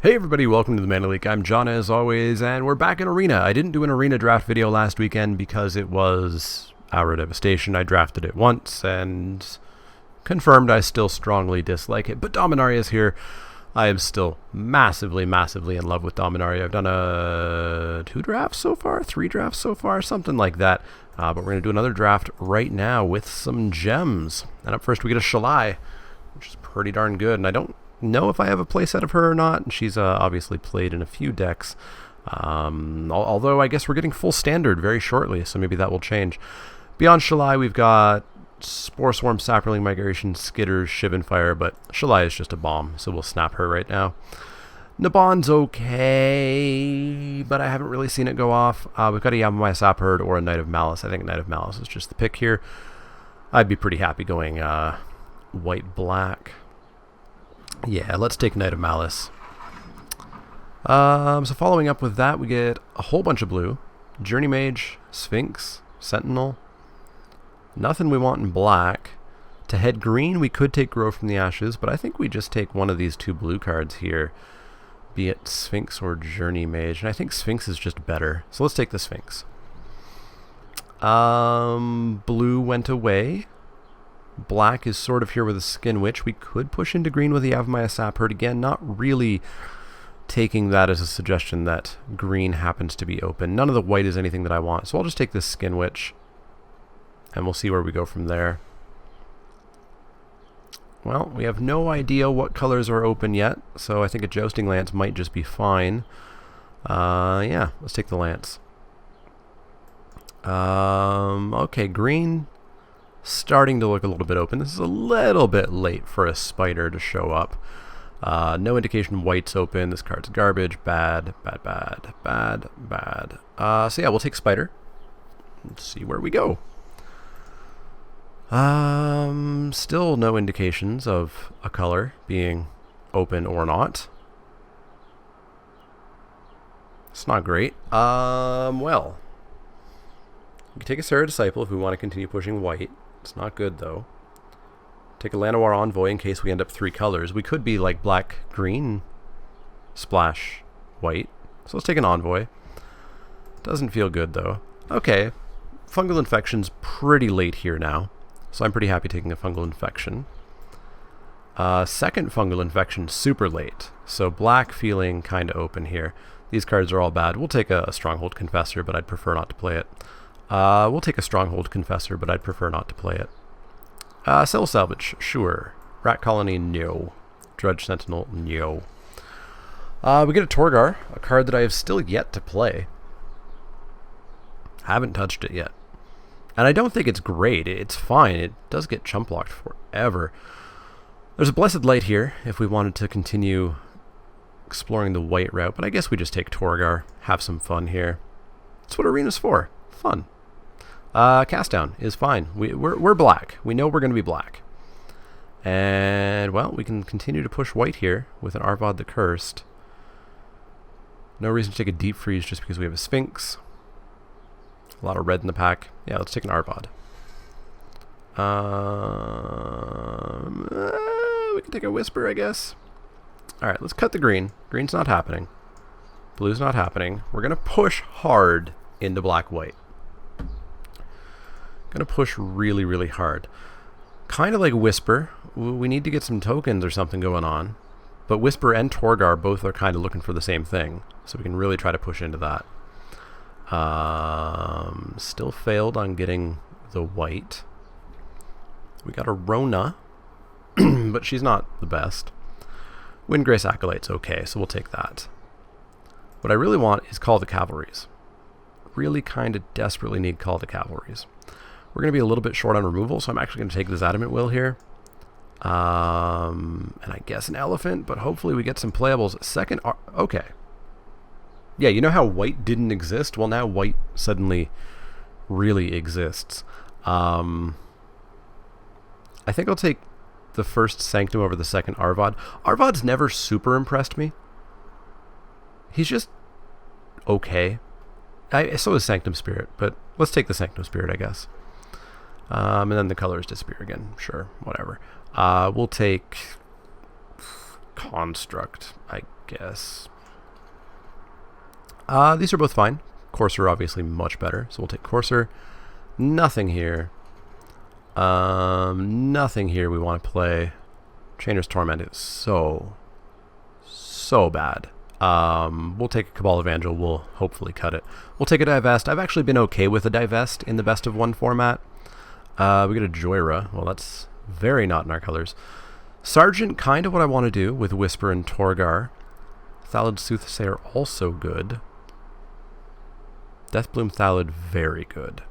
Hey everybody, welcome to the Leek. I'm John as always, and we're back in Arena. I didn't do an Arena draft video last weekend because it was Hour Devastation. I drafted it once and confirmed I still strongly dislike it. But Dominaria is here. I am still massively in love with Dominaria. I've done 3 drafts so far, something like that. But we're going to do another draft right now with some gems. And up first we get a Shalai, which is pretty darn good. And I don't know if I have a playset of her or not. She's obviously played in a few decks. Although I guess we're getting full standard very shortly, so maybe that will change. Beyond Shalai, we've got Spore Swarm, Saproling Migration, Skitters, Shivan Fire, but Shalai is just a bomb, so we'll snap her right now. Nabon's okay, but I haven't really seen it go off. We've got a Yamamaya Sapherd or a Knight of Malice. I think Knight of Malice is just the pick here. I'd be pretty happy going white-black. Yeah, let's take Knight of Malice. So following up with that, we get a whole bunch of blue. Journey Mage, Sphinx, Sentinel. Nothing we want in black. To head green, we could take Grow from the Ashes, but I think we just take one of these 2 blue cards here, be it Sphinx or Journey Mage, and I think Sphinx is just better. So let's take the Sphinx. Blue went away. Black is sort of here with a Skin Witch. We could push into green with the Yamamaya Sapherd again, not really taking that as a suggestion that green happens to be open. None of the white is anything that I want, so I'll just take this Skin Witch, and we'll see where we go from there. Well, we have no idea what colors are open yet, so I think a Jousting Lance might just be fine. Yeah, let's take the Lance. Okay, green starting to look a little bit open. This is a little bit late for a spider to show up. No indication white's open. This card's garbage. Bad. So yeah, we'll take spider. Let's see where we go. Still no indications of a color being open or not. It's not great. Well, we can take a Serra Disciple if we want to continue pushing white. It's not good, though. Take a Llanowar Envoy in case we end up 3 colors. We could be like black, green, splash, white. So let's take an Envoy. Doesn't feel good, though. Okay. Fungal Infection's pretty late here now, so I'm pretty happy taking a Fungal Infection. Second Fungal Infection, super late. So black feeling kind of open here. These cards are all bad. We'll take a Stronghold Confessor, but I'd prefer not to play it. We'll take a Stronghold Confessor, but I'd prefer not to play it. Cell Salvage, sure. Rat Colony, no. Drudge Sentinel, no. We get a Torgar, a card that I have still yet to play. Haven't touched it yet. And I don't think it's great. It's fine. It does get chump blocked forever. There's a Blessed Light here if we wanted to continue exploring the white route, but I guess we just take Torgar, have some fun here. That's what Arena's for. Fun. Cast Down is fine. We're black. We know we're going to be black. And, well, we can continue to push white here with an Arvad the Cursed. No reason to take a Deep Freeze just because we have a Sphinx. A lot of red in the pack. Yeah, let's take an Arvad. We can take a Whisper, I guess. Alright, let's cut the green. Green's not happening. Blue's not happening. We're going to push hard into black-white. Going to push really hard. Kind of like Whisper. We need to get some tokens or something going on. But Whisper and Torgar both are kind of looking for the same thing. So we can really try to push into that. Still failed on getting the white. We got a Rona. But she's not the best. Windgrace Acolyte's okay, so we'll take that. What I really want is Call the Cavalries. Really kind of desperately need Call the Cavalries. We're going to be a little bit short on removal, so I'm actually going to take this Adamant Will here. And I guess an Elephant, but hopefully we get some playables. Second, okay. Yeah, you know how white didn't exist? Well, now white suddenly really exists. I think I'll take the first Sanctum over the second Arvad. Arvad's never super impressed me. He's just okay. So is Sanctum Spirit, but let's take the Sanctum Spirit, I guess. And then the colors disappear again. Sure, whatever. We'll take Construct, I guess. These are both fine. Courser obviously much better, so we'll take Courser. Nothing here. Nothing here we want to play. Chainer's Torment is so bad. We'll take a Cabal Evangel. We'll hopefully cut it. We'll take a Divest. I've actually been okay with a Divest in the best of one format. We get a Joyra. Well, that's very not in our colors. Sergeant, kind of what I want to do with Whisper and Torgar. Thallid Soothsayer, also good. Deathbloom Thallid, very good.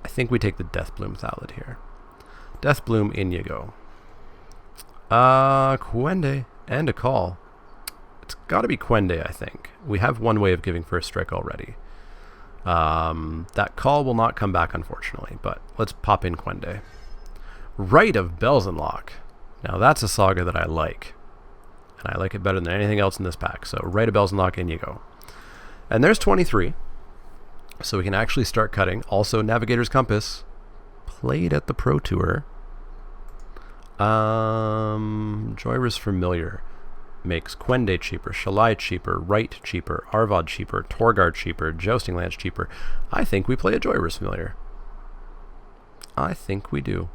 I think we take the Deathbloom Thallid here. Deathbloom, in you go. Quende, and a call. It's got to be Quende, I think. We have one way of giving first strike already. That call will not come back, unfortunately, but let's pop in Quende. Rite of Belzenlock. Now that's a saga that I like. And I like it better than anything else in this pack. So Rite of Belzenlock, in you go. And there's 23. So we can actually start cutting. Also, Navigator's Compass. Played at the Pro Tour. Joyra's Familiar. Makes Quende cheaper, Shalai cheaper, Rite cheaper, Arvad cheaper, Torgar cheaper, Jousting Lance cheaper. I think we play a Joyra's Familiar. I think we do.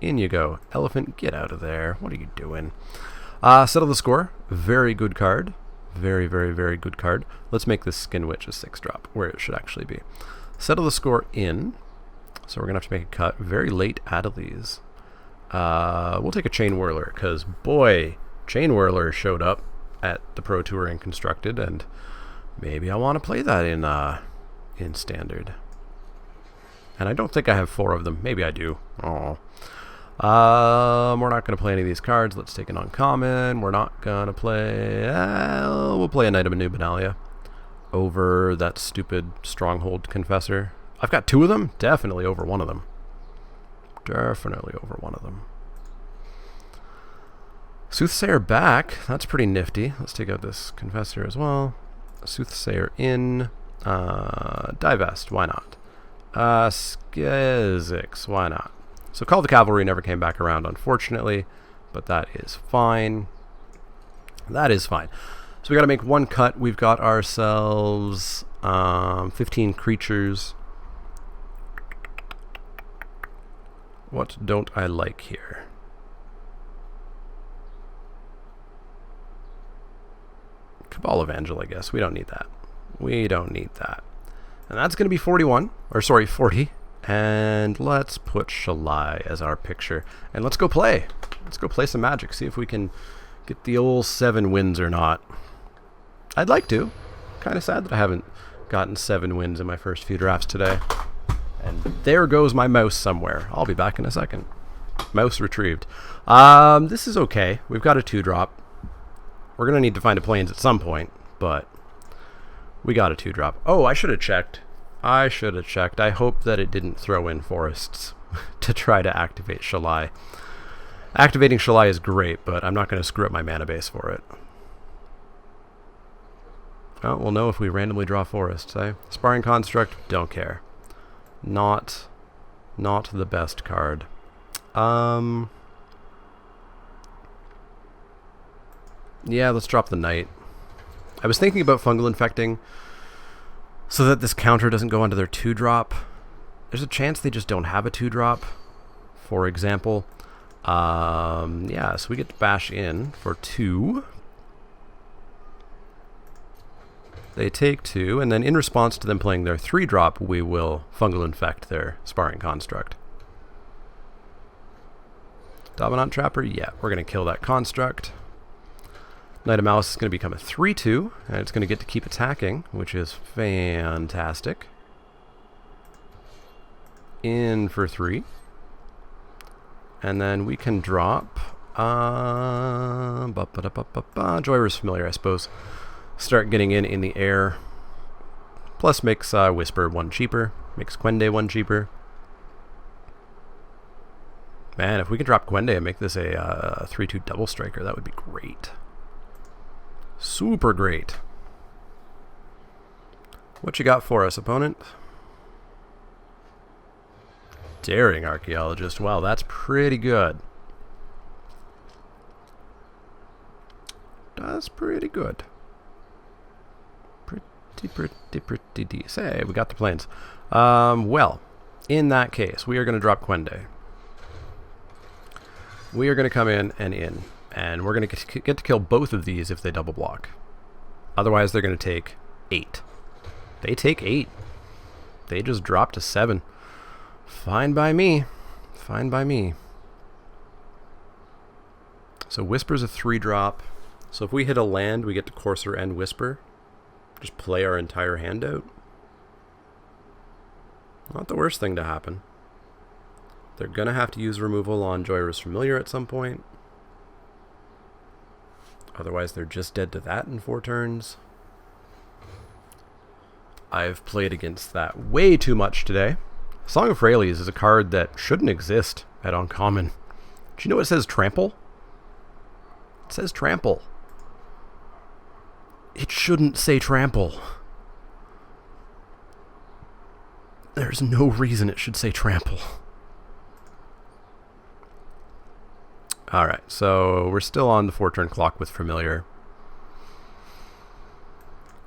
In you go. Elephant, get out of there. What are you doing? Settle the Score. Very good card. Very, very, very good card. Let's make this Skin Witch a 6-drop, where it should actually be. Settle the Score in. So we're going to have to make a cut. Very late Adelies. We'll take a Chain Whirler, because, boy, Chain Whirler showed up at the Pro Tour and Constructed, and maybe I want to play that in Standard. And I don't think I have 4 of them. Maybe I do. Oh. We're not going to play any of these cards. Let's take an uncommon. We're not going to play... we'll play a Knight of Dominaria over that stupid Stronghold Confessor. I've got 2 of them. Definitely over one of them. Definitely over one of them. Soothsayer back. That's pretty nifty. Let's take out this Confessor as well. Soothsayer in. Divest. Why not? Skizix. Why not? So Call the Cavalry never came back around, unfortunately, but that is fine. That is fine. So we got to make one cut. We've got ourselves 15 creatures. What don't I like here? Cabal Evangel, I guess. We don't need that. We don't need that. And that's going to be 41. Or sorry, 40. And let's put Shalai as our picture. And let's go play. Let's go play some Magic. See if we can get the old 7 wins or not. I'd like to. Kind of sad that I haven't gotten 7 wins in my first few drafts today. And there goes my mouse somewhere. I'll be back in a second. Mouse retrieved. This is okay. We've got a 2-drop. We're going to need to find a Plains at some point, but we got a 2-drop. Oh, I should have checked. I hope that it didn't throw in Forests to try to activate Shalai. Activating Shalai is great, but I'm not going to screw up my mana base for it. Well, we'll know if we randomly draw Forests, eh? Sparring Construct, don't care. Not the best card. Yeah, let's drop the Knight. I was thinking about Fungal Infecting so that this counter doesn't go onto their 2-drop. There's a chance they just don't have a 2-drop, for example. Yeah, so we get to bash in for 2. They take 2, and then in response to them playing their 3-drop, we will Fungal Infect their Sparring Construct. Dominant Trapper, yeah, we're going to kill that Construct. Knight of Malice is going to become a 3-2, and it's going to get to keep attacking, which is fantastic. In for 3. And then we can drop Joyra's Familiar, I suppose. Start getting in the air. Plus makes Whisper 1 cheaper. Makes Quende 1 cheaper. Man, if we could drop Quende and make this a 3-2 double striker, that would be great. Super great. What you got for us, opponent? Daring Archaeologist. Wow, that's pretty good. That's pretty good. Pretty decent. Hey, we got the planes. Well, in that case, we are going to drop Quende. We are going to come in, and we're going to get to kill both of these if they double block. Otherwise, they're going to take 8. They take 8. They just drop to 7. Fine by me. Fine by me. So Whisper's a 3-drop. So if we hit a land, we get to Courser and Whisper. Just play our entire hand out. Not the worst thing to happen. They're going to have to use removal on Joyrus Familiar at some point. Otherwise, they're just dead to that in 4 turns. I've played against that way too much today. Song of Freyalise is a card that shouldn't exist at Uncommon. Do you know it says Trample? It says Trample. It shouldn't say Trample. There's no reason it should say Trample. Alright, so we're still on the 4-turn clock with Familiar.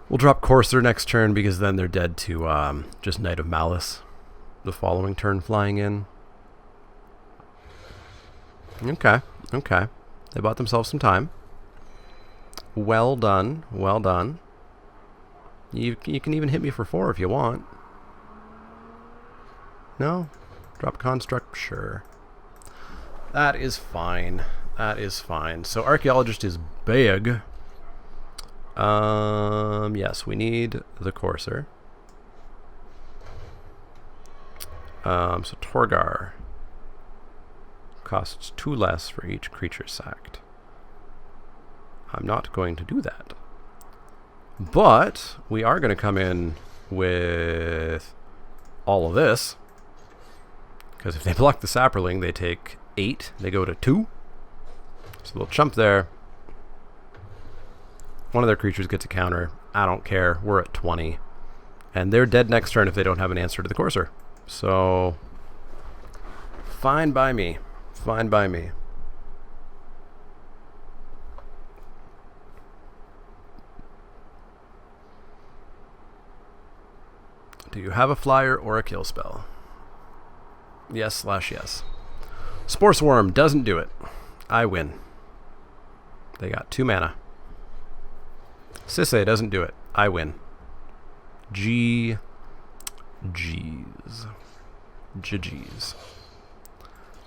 We'll drop Courser next turn because then they're dead to just Knight of Malice the following turn flying in. Okay. They bought themselves some time. Well done. Well done. You can even hit me for 4 if you want. No? Drop Construct? Sure. That is fine. That is fine. So Archaeologist is big. Yes, we need the Courser. So Torgar costs 2 less for each creature sacked. I'm not going to do that. But we are going to come in with all of this. Because if they block the Saproling, they take 8. They go to 2. So they'll chump there. One of their creatures gets a counter. I don't care. We're at 20. And they're dead next turn if they don't have an answer to the Courser. So, fine by me. Fine by me. Do you have a flyer or a kill spell? Yes/yes. Spore Swarm doesn't do it. I win. They got 2 mana. Sisse doesn't do it. I win. GG's.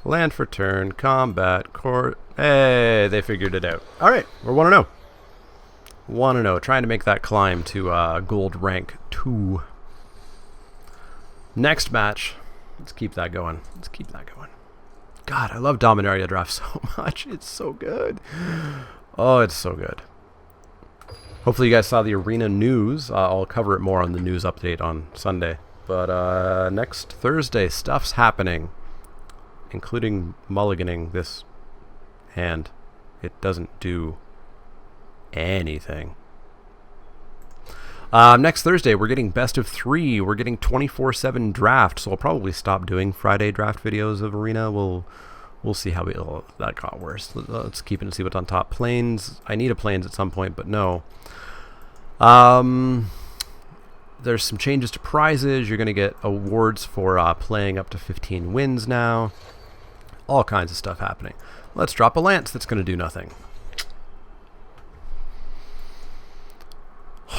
Land for turn, combat, court. Hey, they figured it out. Alright, we're 1-0. 1-0, trying to make that climb to gold rank 2. Next match. Let's keep that going. Let's keep that going. God, I love Dominaria draft so much. It's so good. Oh, it's so good. Hopefully you guys saw the arena news. I'll cover it more on the news update on Sunday. But next Thursday, stuff's happening. Including mulliganing this hand. It doesn't do anything. Next Thursday, we're getting best of 3. We're getting 24/7 draft, so I'll probably stop doing Friday draft videos of Arena. We'll see how that got worse. Let's keep it and see what's on top. Planes. I need a planes at some point, but no. There's some changes to prizes. You're going to get awards for playing up to 15 wins now. All kinds of stuff happening. Let's drop a lance that's going to do nothing.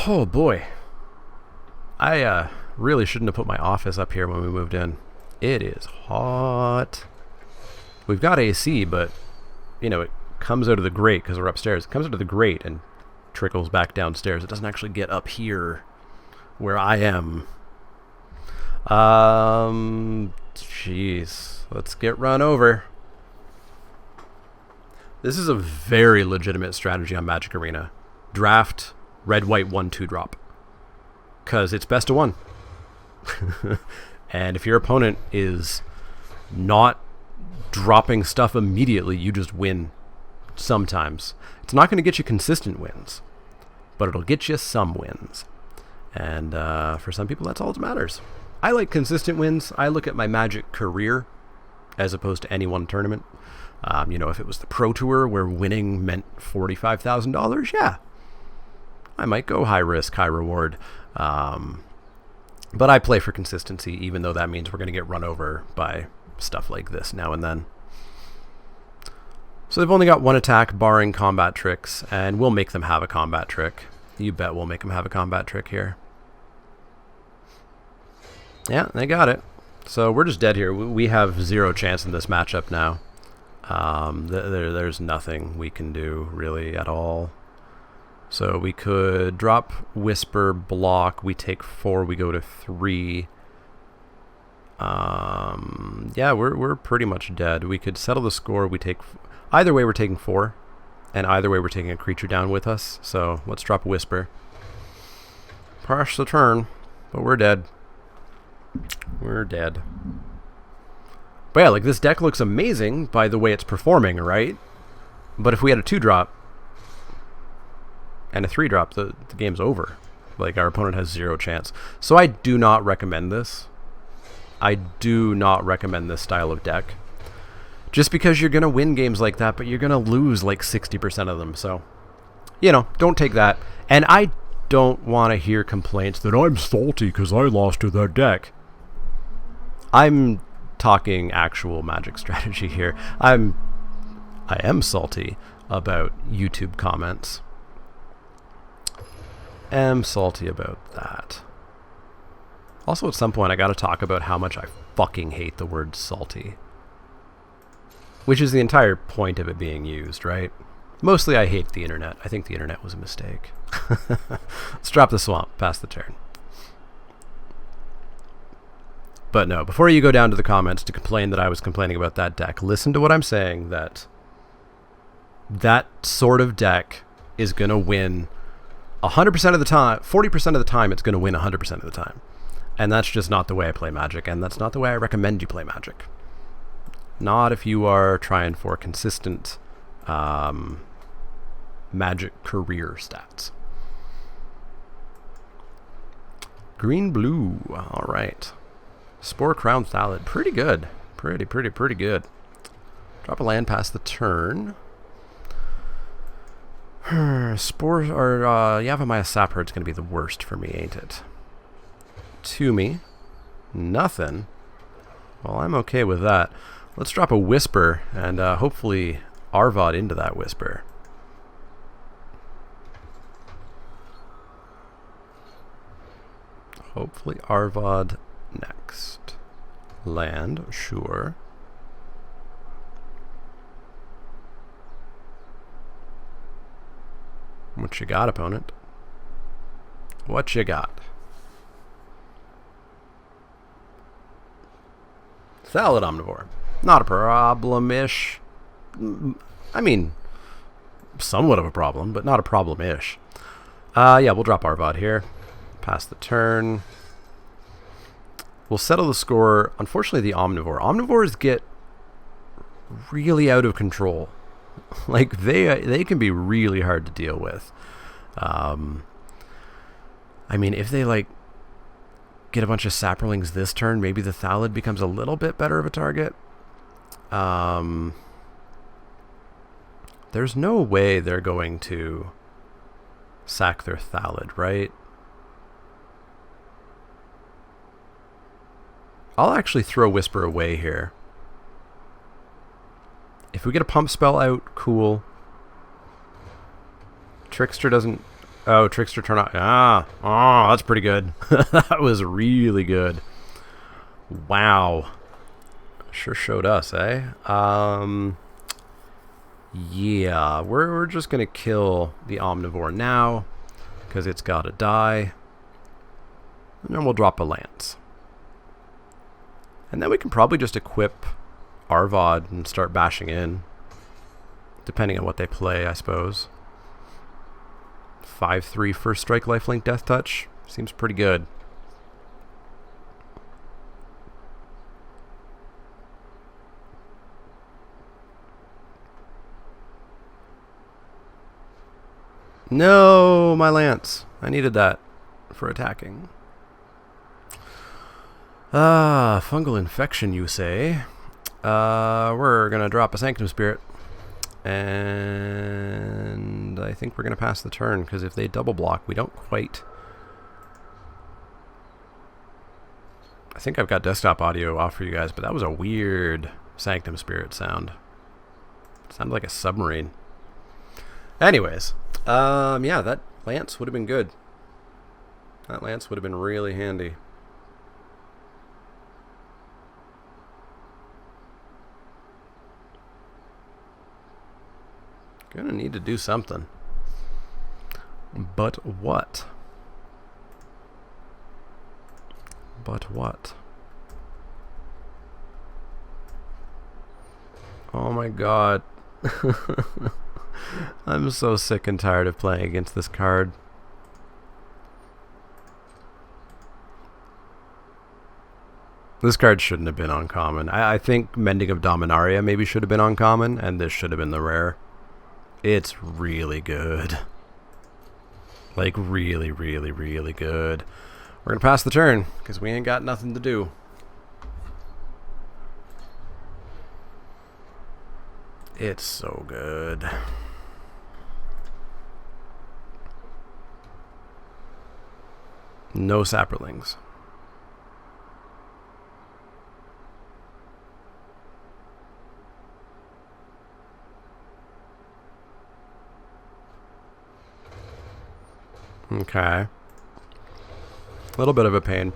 Oh boy. I really shouldn't have put my office up here when we moved in. It is hot. We've got AC, but you know, it comes out of the grate because we're upstairs. It comes out of the grate and trickles back downstairs. It doesn't actually get up here where I am. Jeez. Let's get run over. This is a very legitimate strategy on Magic Arena. Draft red-white 1/2 drop. Because it's best of 1. And if your opponent is not dropping stuff immediately, you just win sometimes. It's not going to get you consistent wins, but it'll get you some wins. And for some people, that's all that matters. I like consistent wins. I look at my Magic career as opposed to any one tournament. You know, if it was the Pro Tour where winning meant $45,000, yeah, I might go high risk, high reward. But I play for consistency, even though that means we're going to get run over by stuff like this now and then. So they've only got one attack, barring combat tricks, and we'll make them have a combat trick. You bet we'll make them have a combat trick here. Yeah, they got it. So we're just dead here. We have zero chance in this matchup now. There's nothing we can do, really, at all. So we could drop Whisper, block, we take 4, we go to 3. Yeah, we're pretty much dead. We could settle the score, we take... Either way, we're taking 4. And either way, we're taking a creature down with us. So let's drop Whisper. Pass the turn, but we're dead. We're dead. But yeah, like, this deck looks amazing by the way it's performing, right? But if we had a 2-drop and a 3-drop, the game's over. Like, our opponent has zero chance. So I do not recommend this. I do not recommend this style of deck. Just because you're going to win games like that, but you're going to lose like 60% of them. So, you know, don't take that. And I don't want to hear complaints that I'm salty because I lost to that deck. I'm talking actual Magic strategy here. I am salty about YouTube comments. Am salty about that. Also, at some point, I got to talk about how much I fucking hate the word salty. Which is the entire point of it being used, right? Mostly I hate the internet. I think the internet was a mistake. Let's drop the swamp, pass the turn. But no, before you go down to the comments to complain that I was complaining about that deck, listen to what I'm saying, that sort of deck is going to win 100% of the time, 40% of the time it's going to win 100% of the time. And that's just not the way I play Magic, and that's not the way I recommend you play Magic. Not if you are trying for consistent Magic career stats. Green-blue, all right. Spore Crown Thallid, pretty good. Pretty good. Drop a land past the turn. Spore, or Yavimaya Sapherd's going to be the worst for me, ain't it? To me. Nothing. Well, I'm okay with that. Let's drop a Whisper, and hopefully Arvod into that Whisper. Hopefully Arvod next. Land, sure. What you got, opponent? What you got? Thallid Omnivore. Not a problem-ish. I mean, somewhat of a problem, but not a problem-ish. Yeah, we'll drop Arvod here. Pass the turn. We'll settle the score. Unfortunately, the Omnivore. Omnivores get really out of control. Like, they can be really hard to deal with. I mean, if they, like, get a bunch of Saprolings this turn, maybe the Thallid becomes a little bit better of a target. There's no way they're going to sack their Thallid, right? I'll actually throw Whisper away here. If we get a pump spell out, cool. Trickster doesn't... Oh, Trickster turn on... Oh, that's pretty good. That was really good. Wow. Sure showed us, eh? Yeah, we're just going to kill the Omnivore now, because it's got to die. And then we'll drop a Lance. And then we can probably just equip Arvod and start bashing in, depending on what they play, I suppose. 5/3 first strike, lifelink, death touch. Seems pretty good. No, my Lance. I needed that for attacking. Fungal infection, you say? We're going to drop a Sanctum Spirit. And I think we're going to pass the turn, because if they double block, we don't quite... I think I've got desktop audio off for you guys, but that was a weird Sanctum Spirit sound. It sounded like a submarine. Anyways, yeah, that lance would have been good. That lance would have been really handy. Gonna need to do something. But what? But what? Oh my god. I'm so sick and tired of playing against this card. This card shouldn't have been uncommon. I think Mending of Dominaria maybe should have been uncommon, and this should have been the rare. It's really good. Like, really, really, really good. We're gonna pass the turn, because we ain't got nothing to do. It's so good. No sapperlings. Okay. A little bit of a pain.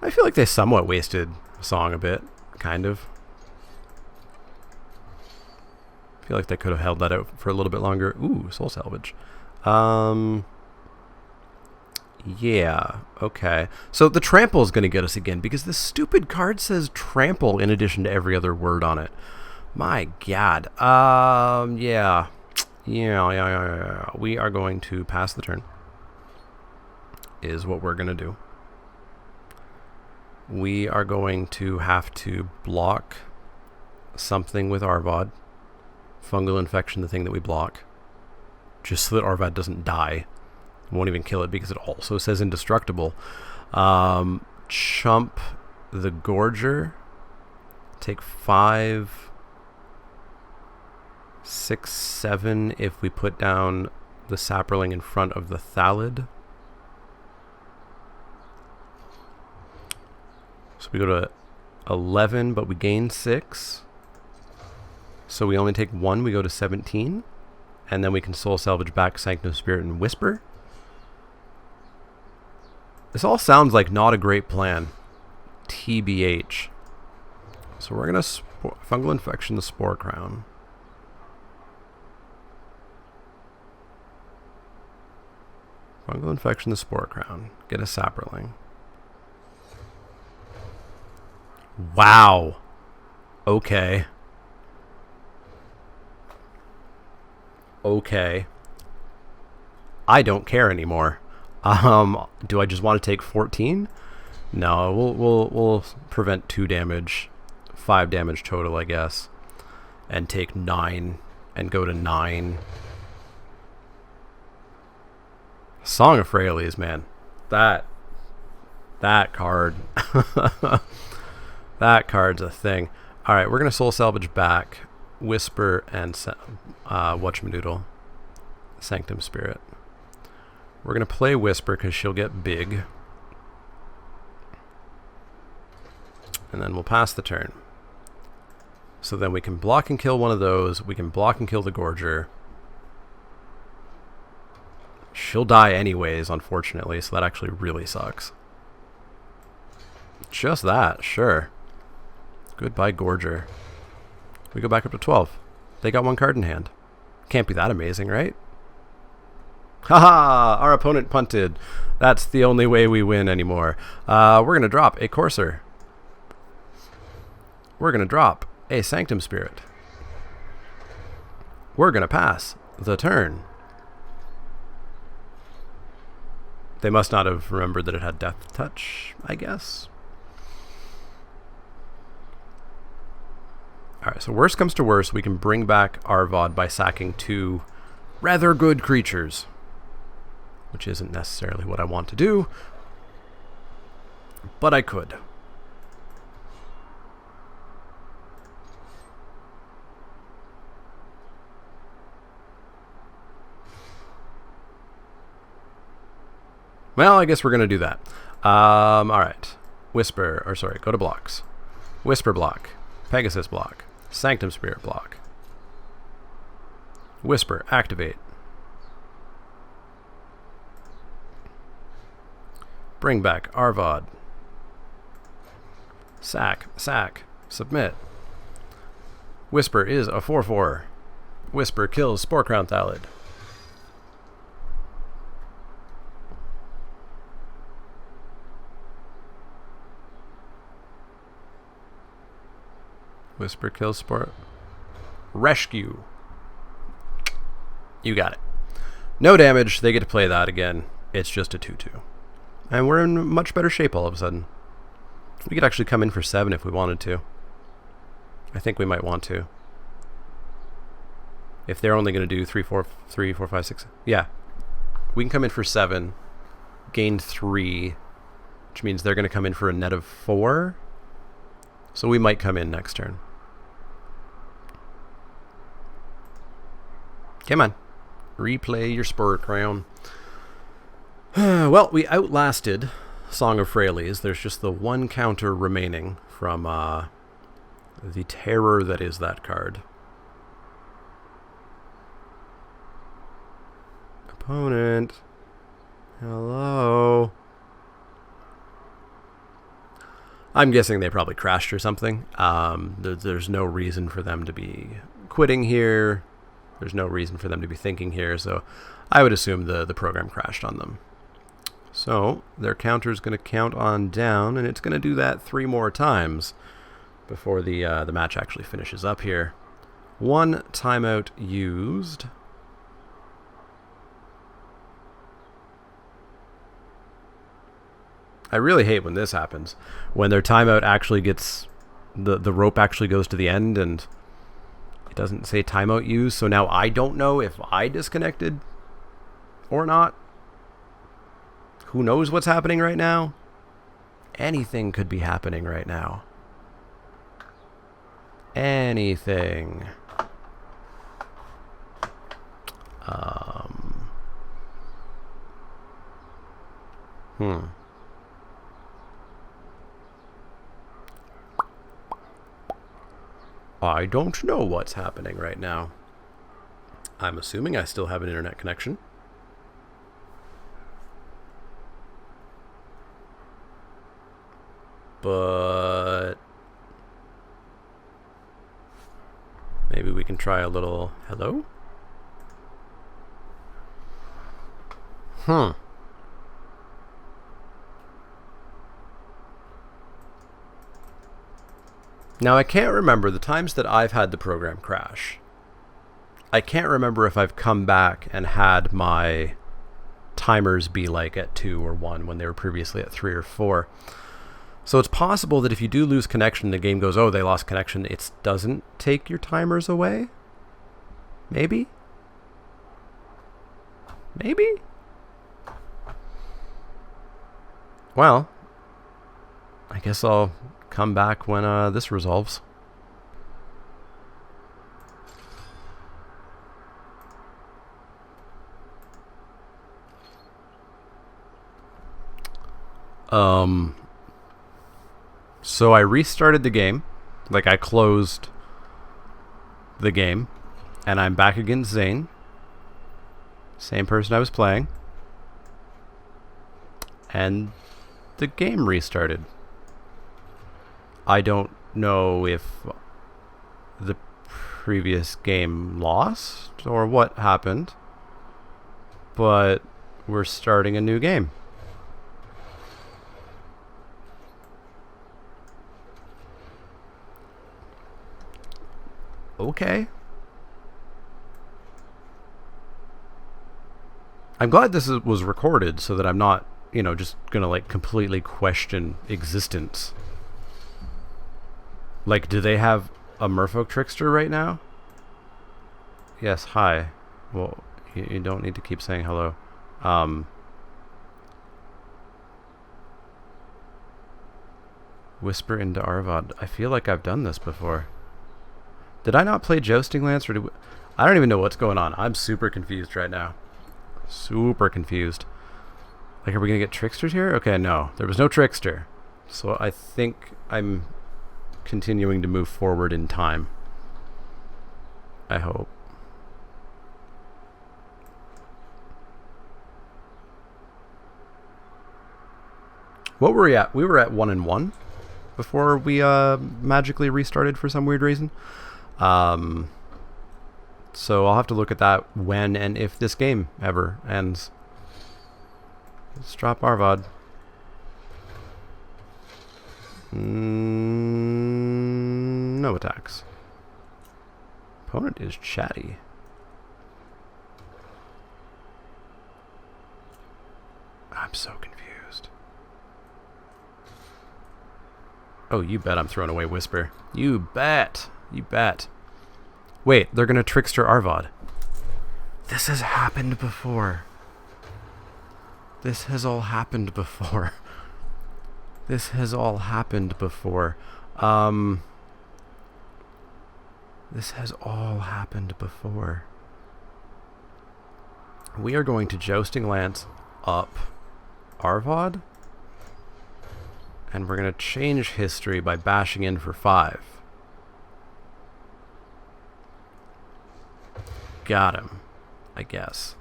I feel like they somewhat wasted Song a bit, kind of. I feel like they could have held that out for a little bit longer. Ooh, Soul Salvage. Yeah, okay. So the trample is going to get us again, because this stupid card says trample in addition to every other word on it. My god. Yeah. Yeah. We are going to pass the turn. Is what we're going to do. We are going to have to block something with Arvad. Fungal infection, the thing that we block. Just so that Arvad doesn't die. Won't even kill it because it also says indestructible. Chump the Gorger. Take 5, 6, 7 if we put down the Sapperling in front of the Thalid. So we go to 11, but we gain 6. So we only take 1, we go to 17. And then we can Soul Salvage back Sanctum Spirit and Whisper. This all sounds like not a great plan. TBH. So we're going to Fungal Infection the Spore Crown. Fungal Infection the Spore Crown. Get a Sapperling. Wow. Okay. Okay. I don't care anymore. Do I just want to take 14? No, we'll prevent 2 damage, 5 damage total, I guess, and take 9 and go to 9. Song of Freyalise, man. That card. That card's a thing. All right, we're gonna Soul Salvage back, Whisper, and whatchamadoodle, Sanctum Spirit. We're gonna play Whisper because she'll get big, and then we'll pass the turn. So then we can block and kill one of those. We can block and kill the Gorger. She'll die anyways, unfortunately, so that actually really sucks. Just that, sure. Goodbye, Gorger. We go back up to 12. They got 1 card in hand. Can't be that amazing, right? Haha! Our opponent punted. That's the only way we win anymore. We're going to drop a Courser. We're going to drop a Sanctum Spirit. We're going to pass the turn. They must not have remembered that it had Death Touch, I guess. Alright, so worst comes to worst, we can bring back Arvad by sacking 2 rather good creatures. Which isn't necessarily what I want to do, but I could. Well, I guess we're going to do that. Alright. Whisper, or sorry, go to blocks. Whisper block. Pegasus block. Sanctum Spirit block. Whisper, activate. Bring back Arvod. Sack, submit. Whisper is a 4/4. Whisper kills Spore Crown Thallid. Whisper kills Spore. Rescue. You got it. No damage. They get to play that again. It's just a 2/2. And we're in much better shape all of a sudden. We could actually come in for 7 if we wanted to. I think we might want to. If they're only going to do 3, 4, 5, 6. Yeah. We can come in for 7. Gain 3. Which means they're going to come in for a net of 4. So we might come in next turn. Come on. Replay your Spore Crown. Well, we outlasted Song of Freyalise. There's just the one counter remaining from the terror that is that card. Opponent. Hello. I'm guessing they probably crashed or something. There's no reason for them to be quitting here. There's no reason for them to be thinking here, so I would assume the program crashed on them. So their counter is going to count on down, and it's going to do that 3 more times before the match actually finishes up here. 1 timeout used. I really hate when this happens. When their timeout actually gets... The rope actually goes to the end, and it doesn't say timeout used, so now I don't know if I disconnected or not. Who knows what's happening right now? Anything could be happening right now. Anything. I don't know what's happening right now. I'm assuming I still have an internet connection. But maybe we can try a little hello? Now I can't remember the times that I've had the program crash. I can't remember if I've come back and had my timers be like at 2 or 1 when they were previously at 3 or 4. So it's possible that if you do lose connection, the game goes, oh, they lost connection. It doesn't take your timers away? Maybe? Maybe? Well, I guess I'll come back when this resolves. So I restarted the game, like I closed the game, and I'm back against Zane. Same person I was playing. And the game restarted. I don't know if the previous game lost or what happened, but we're starting a new game. Okay. I'm glad this was recorded so that I'm not, just gonna like completely question existence. Like, do they have a Merfolk Trickster right now? Yes, hi. Well, you don't need to keep saying hello. Whisper into Arvod. I feel like I've done this before. Did I not play Jousting Lance? Or I don't even know what's going on. I'm super confused right now. Super confused. Like, are we gonna get tricksters here? Okay, no. There was no trickster. So I think I'm continuing to move forward in time. I hope. What were we at? We were at 1-1 before we magically restarted for some weird reason. So I'll have to look at that when and if this game ever ends. Let's drop Arvad. No attacks. Opponent is chatty. I'm so confused. Oh, you bet I'm throwing away Whisper. You bet. You bet. Wait, they're gonna trickster Arvad. This has happened before. This has all happened before. This has all happened before. This has all happened before. We are going to Jousting Lance up Arvad. And we're going to change history by bashing in for 5. Got him, I guess.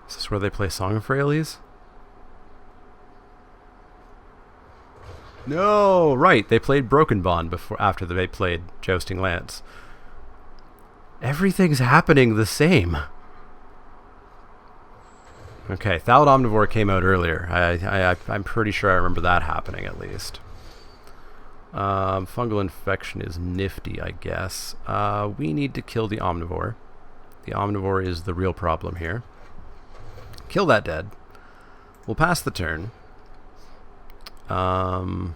Is this where they play Song of Freyalise? No, right. They played Broken Bond after they played Jousting Lance. Everything's happening the same. Okay, Thallid Omnivore came out earlier. I'm pretty sure I remember that happening at least. Fungal infection is nifty, I guess. We need to kill the Omnivore. The Omnivore is the real problem here. Kill that dead. We'll pass the turn. I'm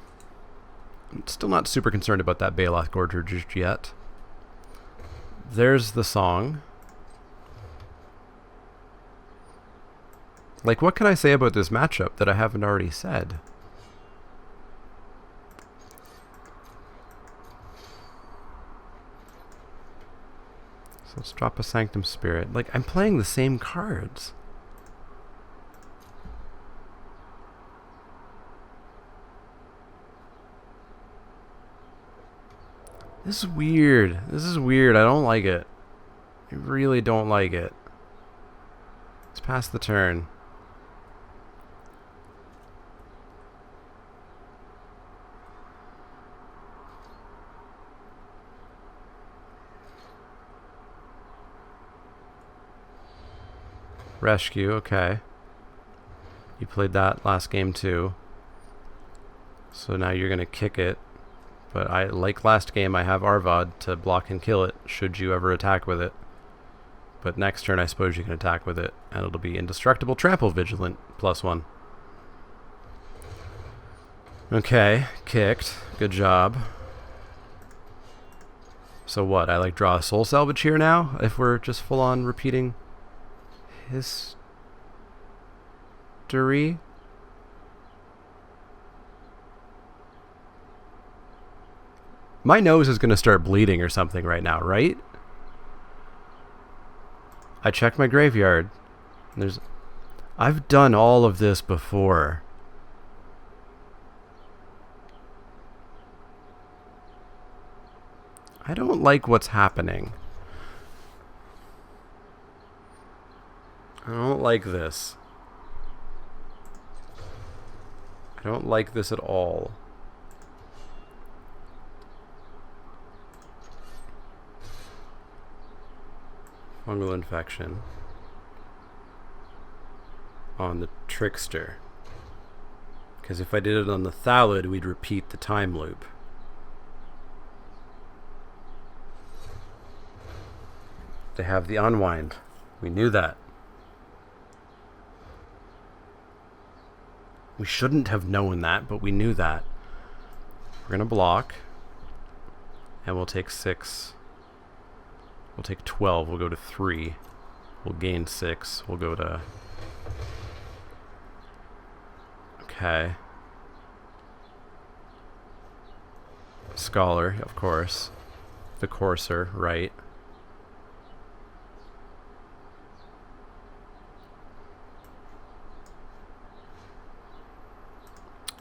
still not super concerned about that Baloth Gorger just yet. There's the song. Like, what can I say about this matchup that I haven't already said? So let's drop a Sanctum Spirit. Like, I'm playing the same cards. This is weird. This is weird. I don't like it. I really don't like it. Let's pass the turn. Rescue, okay. You played that last game too. So now you're going to kick it. But like last game, I have Arvad to block and kill it, should you ever attack with it. But next turn, I suppose you can attack with it, and it'll be Indestructible Trample Vigilant, +1. Okay, kicked. Good job. So what, I like draw a Soul Salvage here now, if we're just full on repeating history? My nose is going to start bleeding or something right now, right? I checked my graveyard. I've done all of this before. I don't like what's happening. I don't like this. I don't like this at all. Fungal infection on the Trickster. Because if I did it on the Thallid, we'd repeat the time loop. They have the Unwind. We knew that. We shouldn't have known that, but we knew that. We're going to block. And we'll take 6. We'll take 12. We'll go to 3. We'll gain 6. We'll go to... Okay. Scholar, of course. The Courser, right.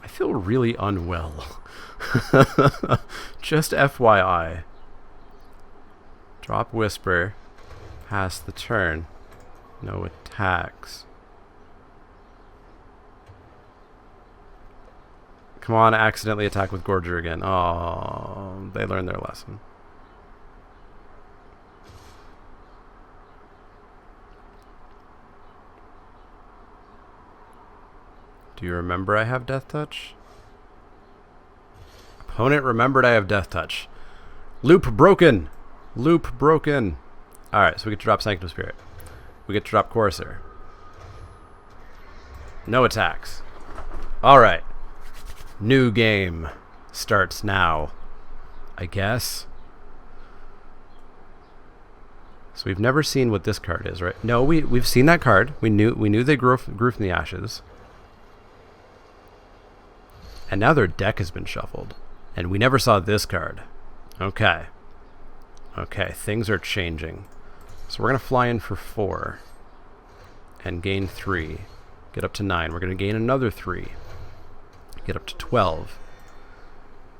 I feel really unwell. Just FYI. Drop Whisper. Pass the turn. No attacks. Come on, accidentally attack with Gorger again. Oh, they learned their lesson. Do you remember I have Death Touch? Opponent remembered I have Death Touch. Loop broken! Loop broken! Alright, so we get to drop Sanctum Spirit. We get to drop Courser. No attacks. Alright. New game starts now, I guess. So we've never seen what this card is, right? No, we've seen that card. We knew they grew from the ashes. And now their deck has been shuffled. And we never saw this card. Okay. Okay, things are changing. So we're going to fly in for 4. And gain 3. Get up to 9. We're going to gain another 3. Get up to 12.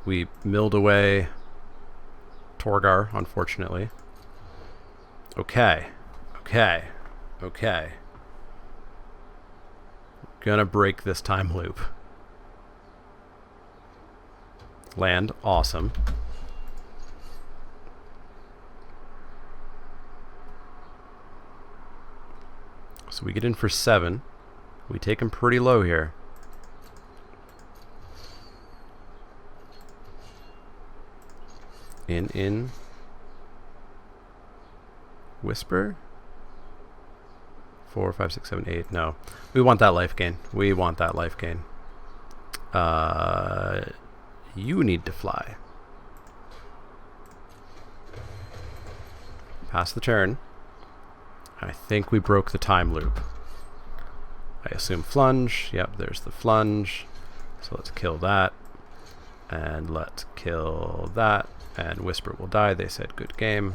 We milled away Torgar, unfortunately. Okay. Okay. Okay. Gonna break this time loop. Land. Awesome. So we get in for 7. We take him pretty low here. In. Whisper? 4, 5, 6, 7, 8. No. We want that life gain. We want that life gain. You need to fly. Pass the turn. I think we broke the time loop. I assume Flunge. Yep, there's the Flunge. So let's kill that. And let's kill that. And Whisper will die. They said good game.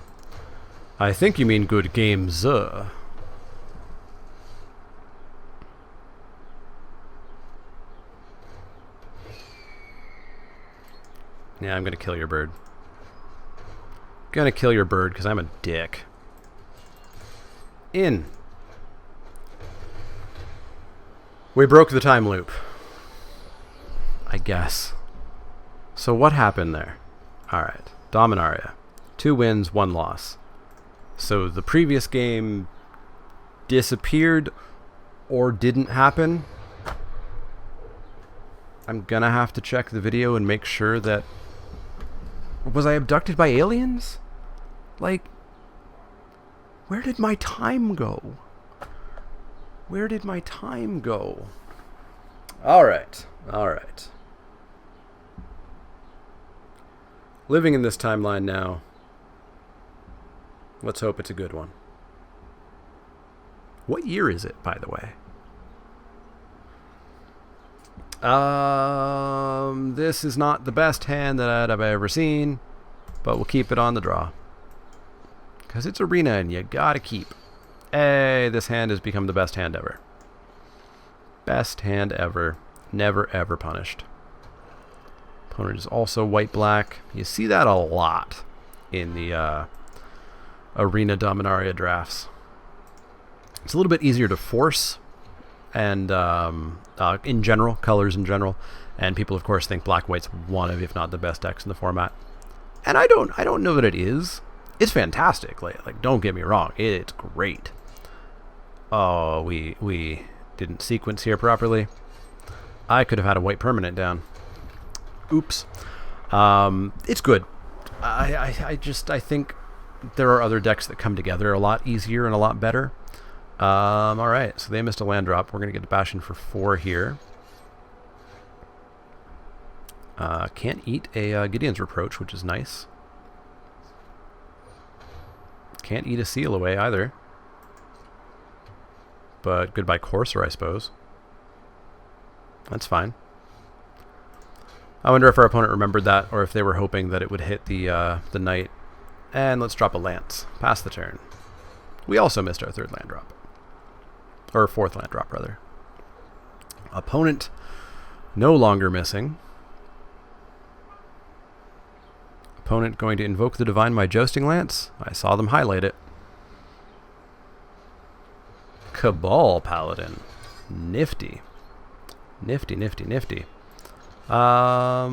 I think you mean good games. Yeah, I'm gonna kill your bird. Gonna kill your bird because I'm a dick. In. We broke the time loop. I guess. So what happened there? Alright. Dominaria. 2 wins, 1 loss. So the previous game disappeared or didn't happen. I'm gonna have to check the video and make sure that... Was I abducted by aliens? Like... Where did my time go? Where did my time go? Alright. Alright. Living in this timeline now. Let's hope it's a good one. What year is it, by the way? This is not the best hand that I've ever seen, but we'll keep it on the draw. Because it's arena and you gotta keep. Hey, this hand has become the best hand ever. Best hand ever. Never ever punished. Opponent is also white-black. You see that a lot in the arena Dominaria drafts. It's a little bit easier to force, and in general, colors in general, and people of course think black-white's one of, if not the best decks in the format. And I don't know that it is. It's fantastic. Like don't get me wrong, it's great. Oh, we didn't sequence here properly. I could have had a white permanent down. Oops. It's good. I think there are other decks that come together a lot easier and a lot better. Alright, so they missed a land drop. We're going to get a Bastion for 4 here. Can't eat a Gideon's Reproach, which is nice. Can't eat a Seal away either. But goodbye Courser, I suppose. That's fine. I wonder if our opponent remembered that, or if they were hoping that it would hit the knight. And let's drop a lance. Pass the turn. We also missed our 3rd land drop. Or 4th land drop, rather. Opponent No longer missing. Opponent going to invoke the Divine My Jousting Lance. I saw them highlight it. Cabal Paladin. Nifty. Nifty, nifty, nifty. Yeah,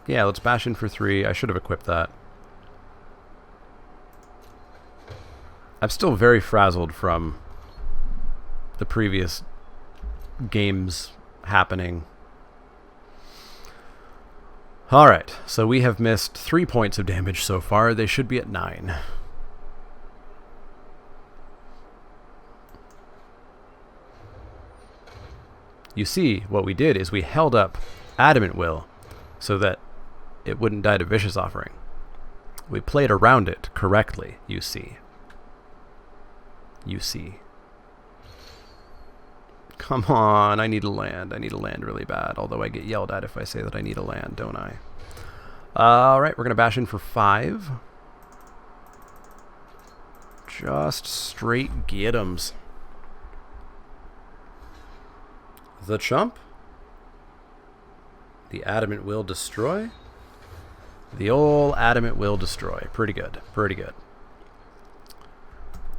let's bash in for 3. I should have equipped that. I'm still very frazzled from the previous games happening. Alright, so we have missed 3 points of damage so far. They should be at 9. You see, what we did is we held up Adamant Will so that it wouldn't die to Vicious Offering. We played around it correctly, you see. You see. Come on, I need a land. I need a land really bad, although I get yelled at if I say that I need a land, don't I? Alright, we're going to bash in for 5. Just straight get-ems. The Chump. The Adamant Will Destroy. The old Adamant Will Destroy. Pretty good. Pretty good.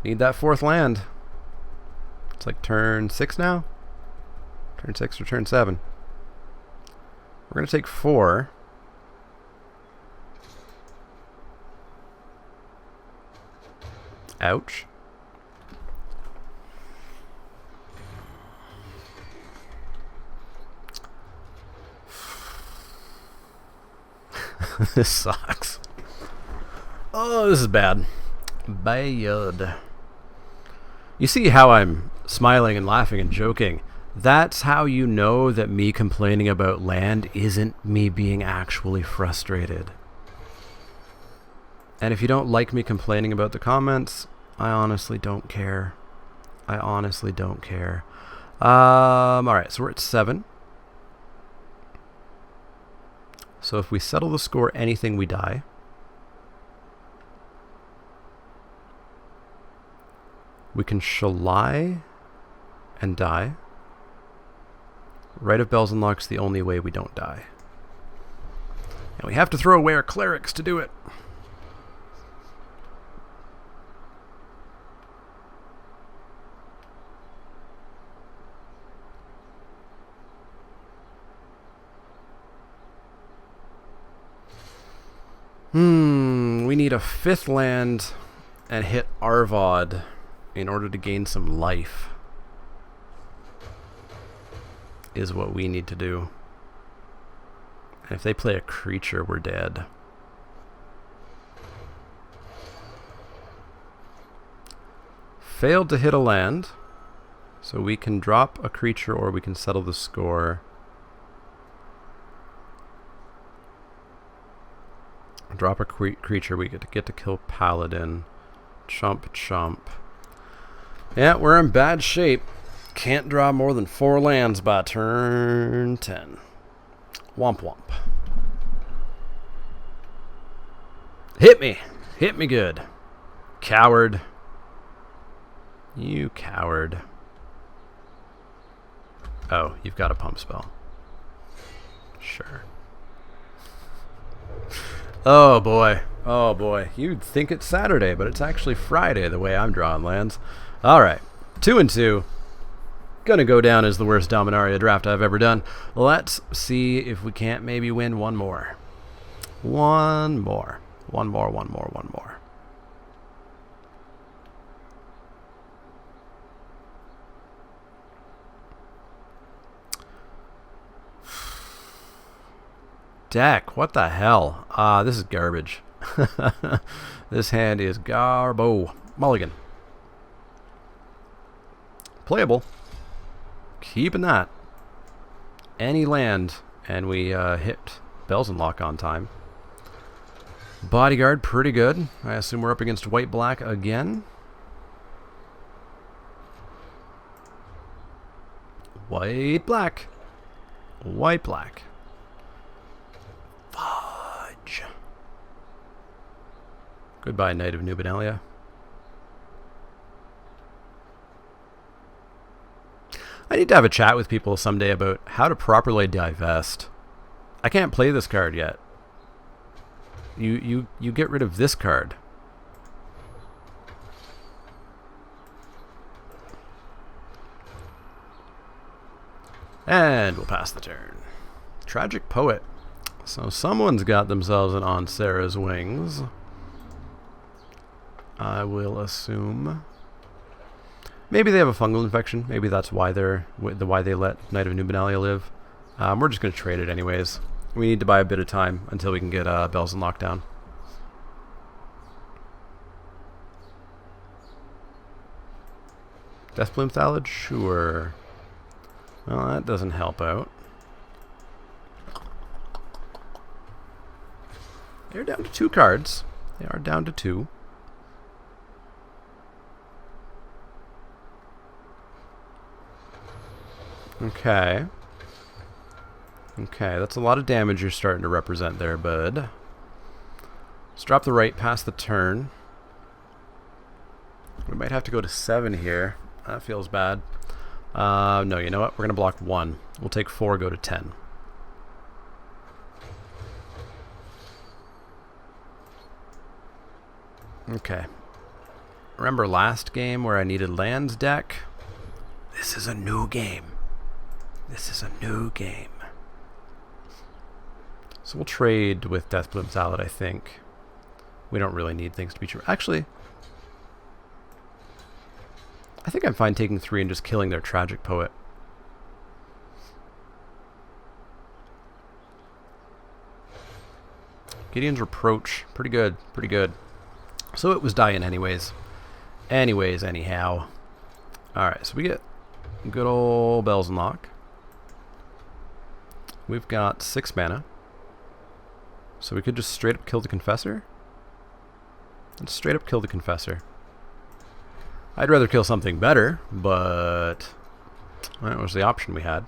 Need that 4th land. It's like turn 6 now? Turn 6 or turn 7. We're going to take 4. Ouch. This sucks. Oh, this is bad. Bad. You see how I'm smiling and laughing and joking? That's how you know that me complaining about land isn't me being actually frustrated. And if you don't like me complaining about the comments, I honestly don't care. I honestly don't care. Alright, so we're at 7. So if we settle the score anything, we die. We can Shalai and die. Rite of Bells Unlock's the only way we don't die. And we have to throw away our clerics to do it. We need a 5th land and hit Arvod in order to gain some life. Is what we need to do. And if they play a creature, we're dead. Failed to hit a land, so we can drop a creature or we can settle the score. Drop a creature, we get to kill Paladin. Chump, chump. Yeah, we're in bad shape. Can't draw more than 4 lands by turn 10. Womp womp. Hit me. Hit me good. Coward. You coward. Oh, you've got a pump spell. Sure. Oh boy. Oh boy. You'd think it's Saturday, but it's actually Friday the way I'm drawing lands. Alright. 2 and 2. Gonna go down as the worst Dominaria draft I've ever done. Let's see if we can't maybe win one more. One more. One more, one more, one more. Deck, what the hell? This is garbage. This hand is garbo. Mulligan. Playable. Keeping that. Any land, and we hit Bells Unlock on time. Bodyguard, pretty good. I assume we're up against white-black again. White-black. White-black. Fudge. Goodbye, Knight of Nubenalia. I need to have a chat with people someday about how to properly divest. I can't play this card yet. You get rid of this card. And we'll pass the turn. Tragic Poet. So someone's got themselves an On Sarah's Wings. I will assume. Maybe they have a fungal infection. Maybe that's why they let Knight of Dominaria live. We're just going to trade it anyways. We need to buy a bit of time until we can get Bells in lockdown. Deathbloom Thallid? Sure. Well, that doesn't help out. They're down to 2 cards. They are down to 2. Okay. Okay, that's a lot of damage you're starting to represent there, bud. Let's drop the right past the turn. We might have to go to 7 here. That feels bad. No, you know what? We're going to block 1. We'll take 4, go to 10. Okay. Remember last game where I needed lands deck? This is a new game. This is a new game. So we'll trade with Deathbloom Thallid, I think. We don't really need things to be true. Actually, I think I'm fine taking 3 and just killing their Tragic Poet. Gideon's Reproach. Pretty good. Pretty good. So it was dying anyways. Anyhow. Alright, so we get good old Bells and Lock. We've got 6 mana. So we could just straight up kill the Confessor? Let's straight up kill the Confessor. I'd rather kill something better, but that was the option we had.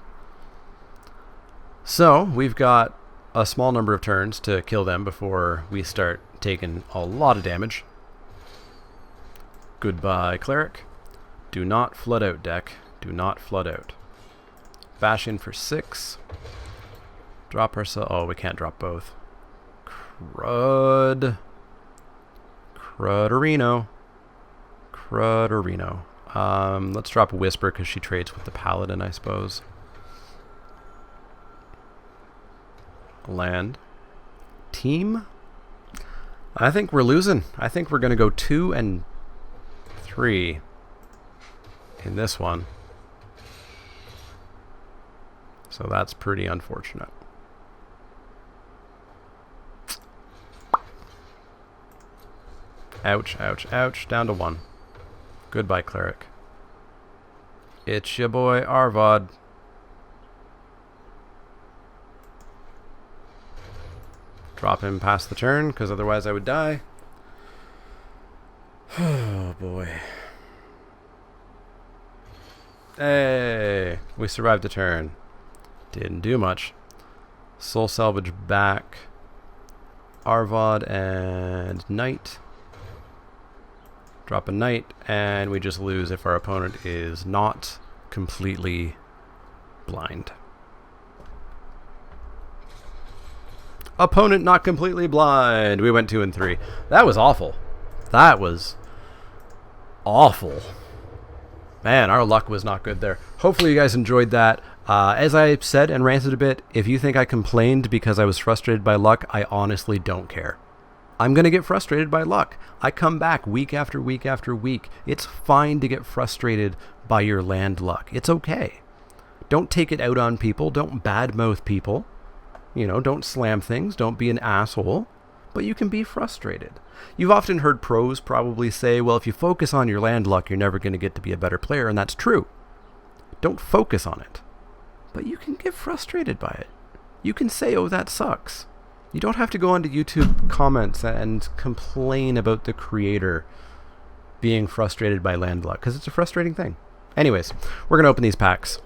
So we've got a small number of turns to kill them before we start taking a lot of damage. Goodbye, Cleric. Do not flood out, deck. Do not flood out. Bash in for 6. Drop ourselves. Oh, we can't drop both. Crud. Crudderino. Crudderino. Let's drop Whisper because she trades with the Paladin, I suppose. Land. Team. I think we're losing. I think we're going to go 2 and 3 in this one. So that's pretty unfortunate. Ouch, ouch, ouch. Down to 1. Goodbye, Cleric. It's your boy, Arvad. Drop him past the turn, because otherwise I would die. Oh, boy. Hey! We survived the turn. Didn't do much. Soul Salvage back. Arvad and Knight. Drop a Knight, and we just lose if our opponent is not completely blind. Opponent not completely blind. We went 2 and 3. That was awful. That was awful. Man, our luck was not good there. Hopefully you guys enjoyed that. As I said and ranted a bit, if you think I complained because I was frustrated by luck, I honestly don't care. I'm going to get frustrated by luck. I come back week after week after week. It's fine to get frustrated by your land luck. It's okay. Don't take it out on people. Don't badmouth people. You know, don't slam things. Don't be an asshole. But you can be frustrated. You've often heard pros probably say, well, if you focus on your land luck, you're never going to get to be a better player, and that's true. Don't focus on it. But you can get frustrated by it. You can say, oh, that sucks. You don't have to go onto YouTube comments and complain about the creator being frustrated by land luck, because it's a frustrating thing. Anyways, we're going to open these packs.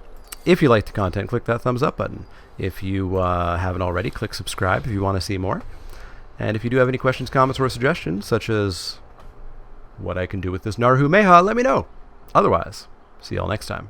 If you like the content, click that thumbs up button. If you haven't already, click subscribe if you want to see more. And if you do have any questions, comments, or suggestions, such as what I can do with this Narhu Meha, let me know. Otherwise, see y'all next time.